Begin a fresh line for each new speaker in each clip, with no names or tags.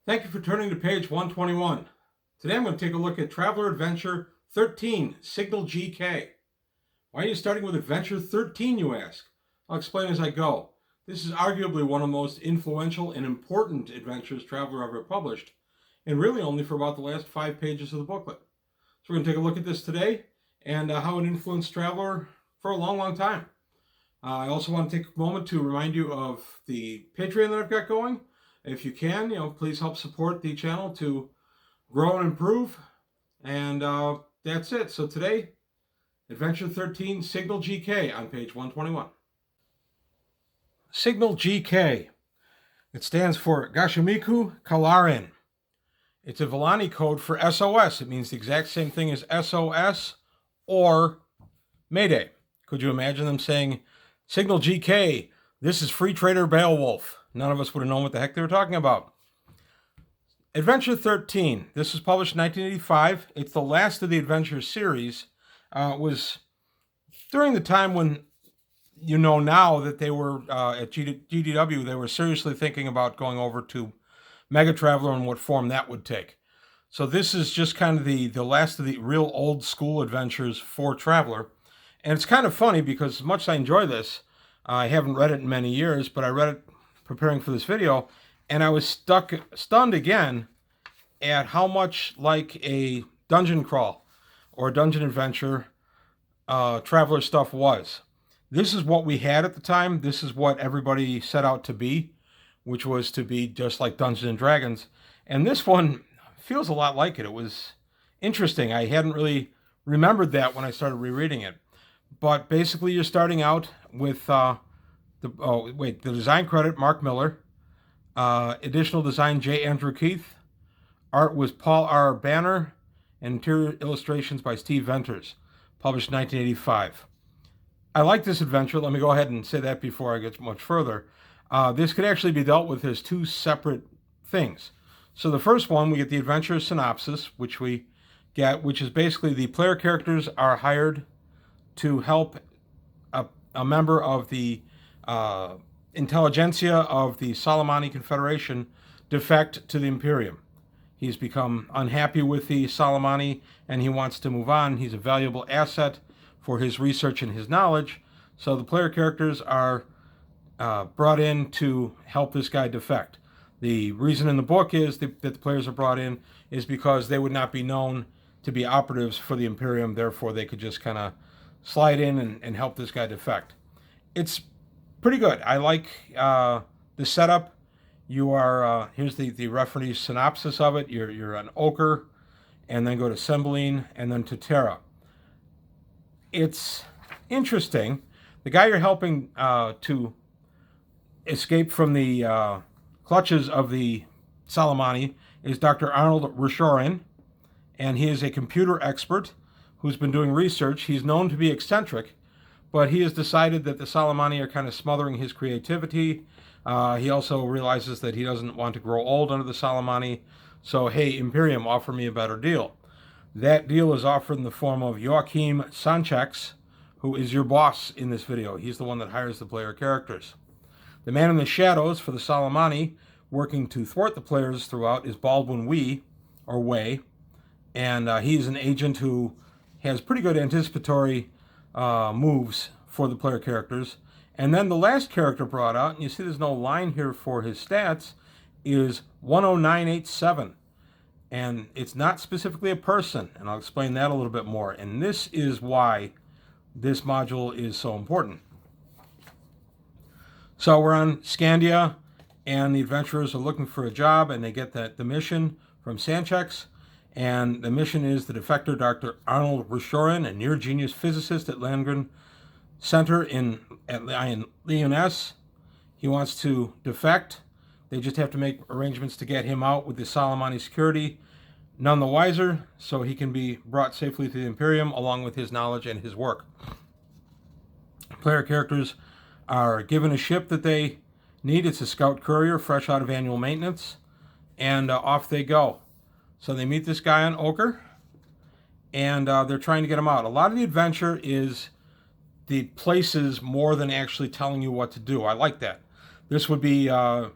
Thank you for turning to page 121. Today I'm going to take a look at Traveler Adventure 13, Signal GK. Why are you starting with Adventure 13, you ask? I'll explain as I go. This is arguably one of the most influential and important adventures Traveler ever published, and really only for about the last 5 pages of the booklet. So we're going to take a look at this today and how it influenced Traveler for a long, long time. I also want to take a moment to remind you of the Patreon that I've got going. If you can, please help support the channel to grow and improve. And that's it. So today, Adventure 13, Signal GK on page 121. Signal GK. It stands for Gashimiku Kalarin. It's a Volani code for SOS. It means the exact same thing as SOS or Mayday. Could you imagine them saying, Signal GK, this is Free Trader Beowulf? None of us would have known what the heck they were talking about. Adventure 13. This was published in 1985. It's the last of the Adventure series. It was during the time when now that they were at GDW, they were seriously thinking about going over to Mega Traveler and what form that would take. So this is just kind of the last of the real old school adventures for Traveler. And it's kind of funny because as much as I enjoy this, I haven't read it in many years, but I read it preparing for this video, and I was stunned again at how much like a dungeon crawl or dungeon adventure Traveler stuff was. This is what we had at the time. This is what everybody set out to be, which was to be just like Dungeons and Dragons. And this one feels a lot like it. It was interesting. I hadn't really remembered that when I started rereading it. But basically, you're starting out with the design credit, Mark Miller. Additional design, J. Andrew Keith. Art was Paul R. Banner. And interior illustrations by Steve Venters. Published in 1985. I like this adventure. Let me go ahead and say that before I get much further. This could actually be dealt with as two separate things. So the first one, we get the adventure synopsis, which is basically the player characters are hired to help a member of the intelligentsia of the Salamani Confederation defect to the Imperium. He's become unhappy with the Salamani and he wants to move on. He's a valuable asset for his research and his knowledge. So the player characters are brought in to help this guy defect. The reason in the book is that the players are brought in is because they would not be known to be operatives for the Imperium. Therefore, they could just kind of slide in and help this guy defect. It's pretty good. I like the setup. You are, here's the referee synopsis of it. You're an Ochre, and then go to Cymbeline, and then to Terra. It's interesting. The guy you're helping to escape from the clutches of the Salamani is Dr. Arnold Rishorin, and he is a computer expert who's been doing research. He's known to be eccentric, but he has decided that the Salamani are kind of smothering his creativity. He also realizes that he doesn't want to grow old under the Salamani. So, hey, Imperium, offer me a better deal. That deal is offered in the form of Joachim Sanchex, who is your boss in this video. He's the one that hires the player characters. The man in the shadows for the Salamani, working to thwart the players throughout, is Baldwin Way, and he's an agent who has pretty good anticipatory moves for the player characters. And then the last character brought out, and you see there's no line here for his stats, is 10987. And it's not specifically a person, and I'll explain that a little bit more. And this is why this module is so important. So we're on Scandia, and the adventurers are looking for a job, and they get the mission from Sanchex. And the mission is the defector Dr. Arnold Rishorin, a near-genius physicist at Landgren Center at Lyonesse. He wants to defect. They just have to make arrangements to get him out with the Salamani security. None the wiser, so he can be brought safely to the Imperium along with his knowledge and his work. Player characters are given a ship that they need. It's a scout courier fresh out of annual maintenance, and off they go. So they meet this guy on Ochre, and they're trying to get him out. A lot of the adventure is the places more than actually telling you what to do. I like that. This would be an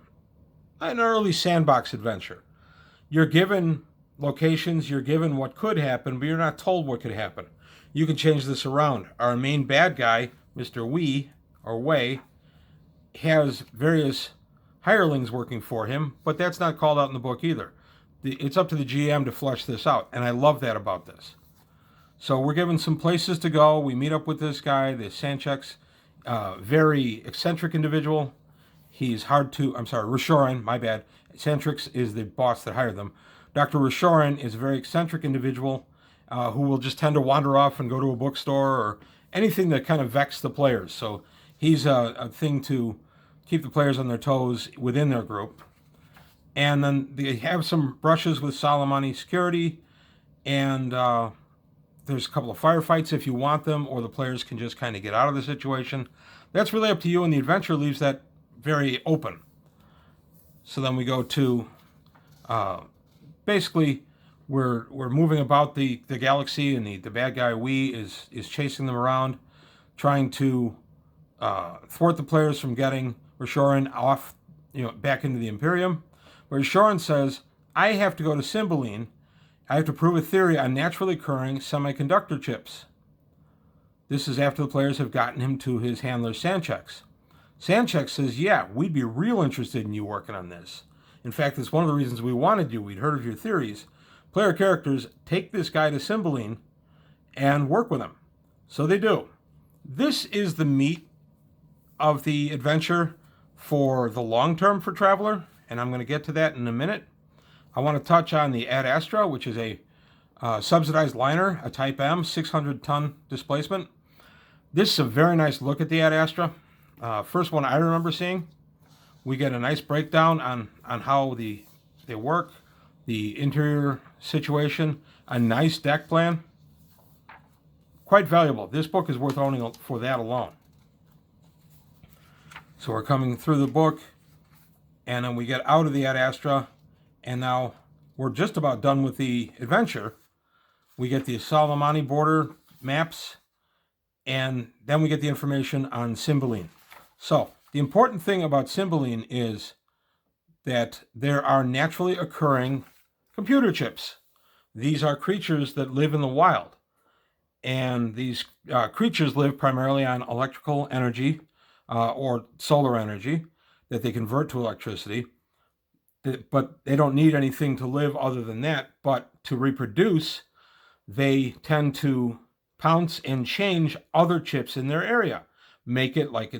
early sandbox adventure. You're given locations, you're given what could happen, but you're not told what could happen. You can change this around. Our main bad guy, Mr. Wee, or Wei, has various hirelings working for him, but that's not called out in the book either. It's up to the GM to flesh this out, and I love that about this. So we're given some places to go. We meet up with this guy, the Sanchek's very eccentric individual. He's hard to, Rishoran, my bad. Santrix is the boss that hired them. Dr. Rishoran is a very eccentric individual who will just tend to wander off and go to a bookstore or anything that kind of vexes the players. So he's a thing to keep the players on their toes within their group. And then they have some brushes with Soleimani security, and there's a couple of firefights if you want them, or the players can just kind of get out of the situation. That's really up to you, and the adventure leaves that very open. So then we go to basically we're moving about the galaxy, and the bad guy Wee is chasing them around, trying to thwart the players from getting Rishoran off, back into the Imperium. But Rishoran says, I have to go to Cymbeline. I have to prove a theory on naturally occurring semiconductor chips. This is after the players have gotten him to his handler Sanchek's. Sanchek says, yeah, we'd be real interested in you working on this. In fact, it's one of the reasons we wanted you. We'd heard of your theories. Player characters take this guy to Cymbeline and work with him. So they do. This is the meat of the adventure for the long term for Traveler, and I'm going to get to that in a minute. I want to touch on the Astra, which is a subsidized liner, a Type M, 600-ton displacement. This is a very nice look at the Astra. First one I remember seeing. We get a nice breakdown on how they work, the interior situation, a nice deck plan. Quite valuable. This book is worth owning for that alone. So we're coming through the book, and then we get out of the Astra, and now we're just about done with the adventure. We get the Soleimani border maps, and then we get the information on Cymbeline. So the important thing about Cymbeline is that there are naturally occurring computer chips. These are creatures that live in the wild, and these creatures live primarily on electrical energy or solar energy that they convert to electricity, but they don't need anything to live other than that. But to reproduce, they tend to pounce and change other chips in their area, make it like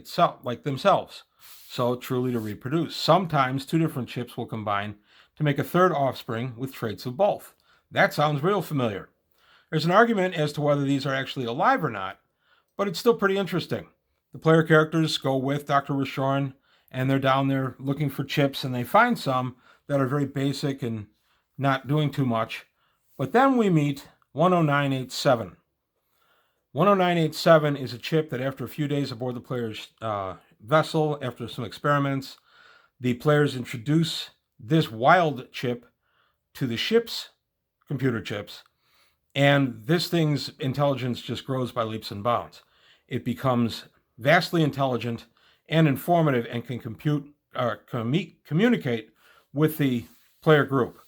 themselves. So truly to reproduce. Sometimes two different chips will combine to make a third offspring with traits of both. That sounds real familiar. There's an argument as to whether these are actually alive or not, but it's still pretty interesting. The player characters go with Dr. Rishoran, and they're down there looking for chips, and they find some that are very basic and not doing too much. But then we meet 10987. 10987 is a chip that after a few days aboard the player's vessel, after some experiments, the players introduce this wild chip to the ship's computer chips, and this thing's intelligence just grows by leaps and bounds. It becomes vastly intelligent and informative and can communicate with the player group.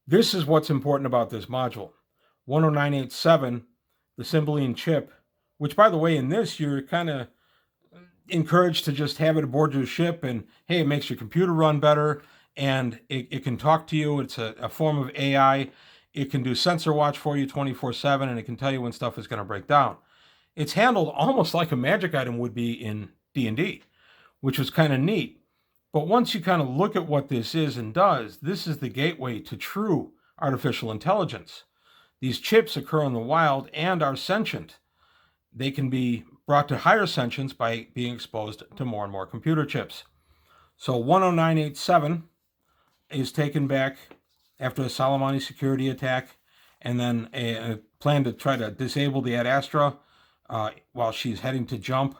This is what's important about this module. 10987, the Cymbeline chip, which, by the way, in this, you're kind of encouraged to just have it aboard your ship, and hey, it makes your computer run better, and it can talk to you. It's a form of AI. It can do sensor watch for you 24/7, and it can tell you when stuff is going to break down. It's handled almost like a magic item would be in D&D, which was kind of neat. But once you kind of look at what this is and does, this is the gateway to true artificial intelligence. These chips occur in the wild and are sentient. They can be brought to higher sentience by being exposed to more and more computer chips. So 10987 is taken back after a Soleimani security attack, and then a plan to try to disable the Astra while she's heading to jump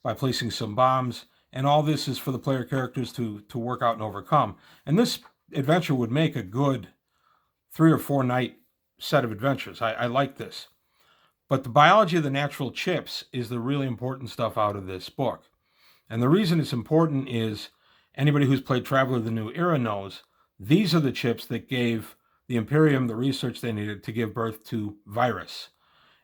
by placing some bombs. And all this is for the player characters to work out and overcome. And this adventure would make a good 3 or 4 night set of adventures. I like this. But the biology of the natural chips is the really important stuff out of this book. And the reason it's important is anybody who's played Traveler the New Era knows These are the chips that gave the Imperium the research they needed to give birth to Virus.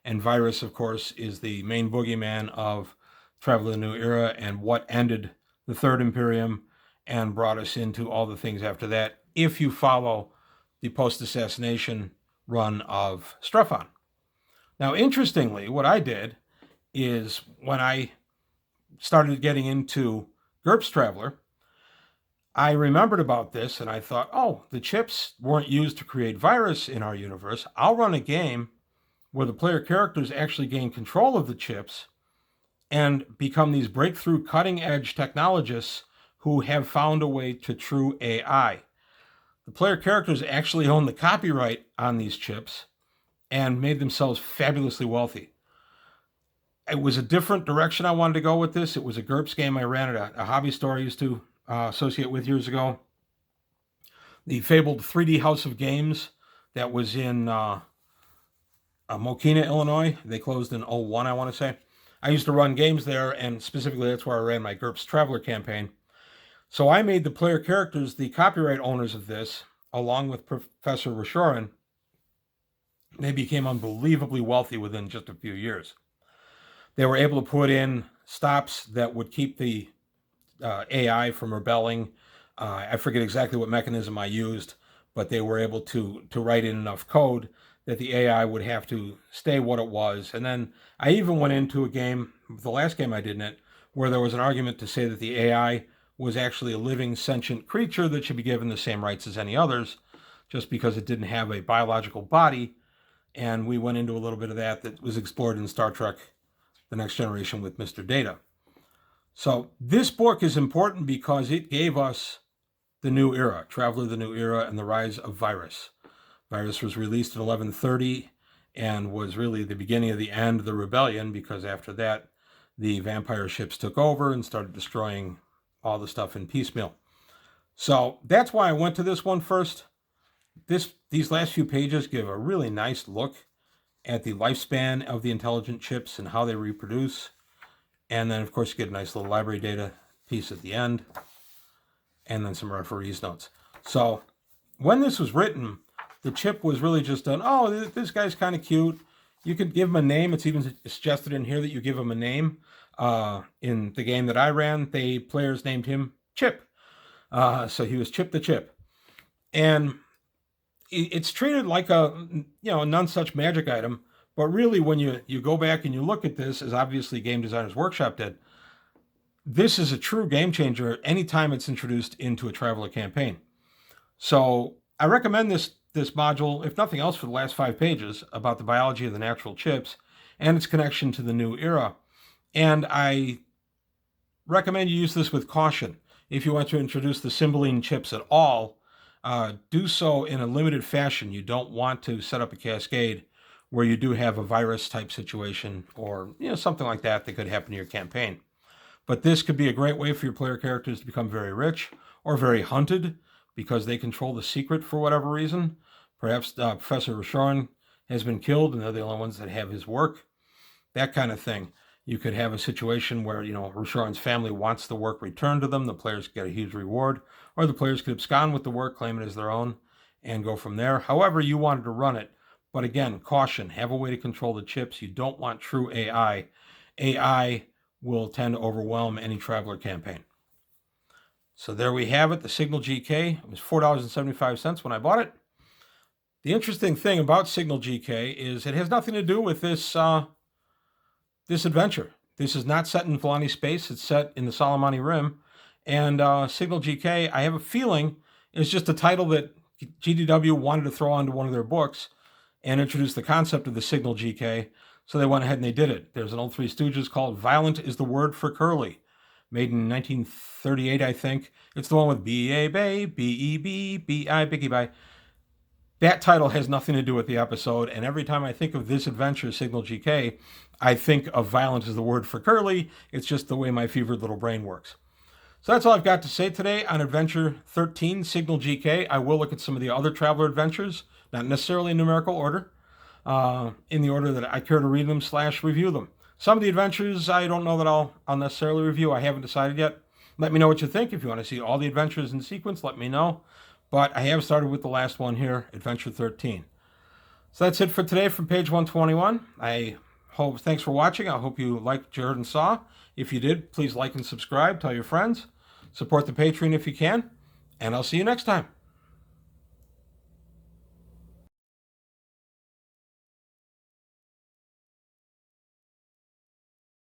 And Virus, of course, is the main boogeyman of Travel to the New Era and what ended the Third Imperium and brought us into all the things after that, if you follow the post-assassination run of Strephon. Now, interestingly, what I did is when I started getting into GURPS Traveler, I remembered about this and I thought, oh, the chips weren't used to create Virus in our universe. I'll run a game where the player characters actually gain control of the chips and become these breakthrough cutting-edge technologists who have found a way to true AI. The player characters actually own the copyright on these chips and made themselves fabulously wealthy. It was a different direction I wanted to go with this. It was a GURPS game I ran at a hobby store I used to associate with years ago. The fabled 3D House of Games that was in Mokina, Illinois. They closed in 01, I want to say. I used to run games there, and specifically that's where I ran my GURPS Traveler campaign. So I made the player characters the copyright owners of this, along with Professor Rashorin. They became unbelievably wealthy within just a few years. They were able to put in stops that would keep the AI from rebelling. I forget exactly what mechanism I used, but they were able to write in enough code that the AI would have to stay what it was. And then I even went into a game, the last game I did in it, where there was an argument to say that the AI was actually a living sentient creature that should be given the same rights as any others, just because it didn't have a biological body. And we went into a little bit of that was explored in Star Trek The Next Generation with Mr. Data. So this book is important because it gave us the new era, Traveler, the New Era, and the rise of Virus. Virus was released in 1130 and was really the beginning of the end of the rebellion, because after that, the vampire ships took over and started destroying all the stuff in piecemeal. So that's why I went to this one first. These last few pages give a really nice look at the lifespan of the intelligent chips and how they reproduce. And then, of course, you get a nice little library data piece at the end, and then some referees notes. So when this was written, the chip was really just done, oh, this guy's kind of cute. You could give him a name. It's even suggested in here that you give him a name. In the game that I ran, the players named him Chip. So he was Chip the Chip. And it's treated like a none such magic item. But really, when you go back and you look at this, as obviously Game Designers Workshop did, this is a true game changer anytime it's introduced into a Traveler campaign. So I recommend this module, if nothing else, for the last 5 pages about the biology of the natural chips and its connection to the new era. And I recommend you use this with caution. If you want to introduce the Cymbeline chips at all, do so in a limited fashion. You don't want to set up a cascade where you do have a virus type situation or something like that could happen to your campaign. But this could be a great way for your player characters to become very rich or very hunted because they control the secret for whatever reason. Perhaps Professor Rashorin has been killed and they're the only ones that have his work. That kind of thing. You could have a situation where, Rashorin's family wants the work returned to them. The players get a huge reward. Or the players could abscond with the work, claim it as their own, and go from there. However you wanted to run it. But again, caution. Have a way to control the chips. You don't want true AI. AI will tend to overwhelm any Traveler campaign. So there we have it, the Signal GK. It was $4.75 when I bought it. The interesting thing about Signal GK is it has nothing to do with this this adventure. This is not set in Volani space. It's set in the Solomani Rim. And Signal GK, I have a feeling, is just a title that GDW wanted to throw onto one of their books and introduce the concept of the Signal GK. So they went ahead and they did it. There's an old Three Stooges called Violent is the Word for Curly, made in 1938, I think. It's the one with B-A Bay, B-E-B, B-I, Biggie Bye. That title has nothing to do with the episode, and every time I think of this adventure, Signal GK, I think of Violent is the Word for Curly. It's just the way my fevered little brain works. So that's all I've got to say today on Adventure 13, Signal GK. I will look at some of the other Traveler adventures, not necessarily in numerical order, in the order that I care to read them / review them. Some of the adventures I don't know that I'll necessarily review. I haven't decided yet. Let me know what you think. If you want to see all the adventures in sequence, let me know. But I have started with the last one here, Adventure 13. So that's it for today from page 121. Thanks for watching. I hope you liked what you heard and saw. If you did, please like and subscribe. Tell your friends. Support the Patreon if you can. And I'll see you next time.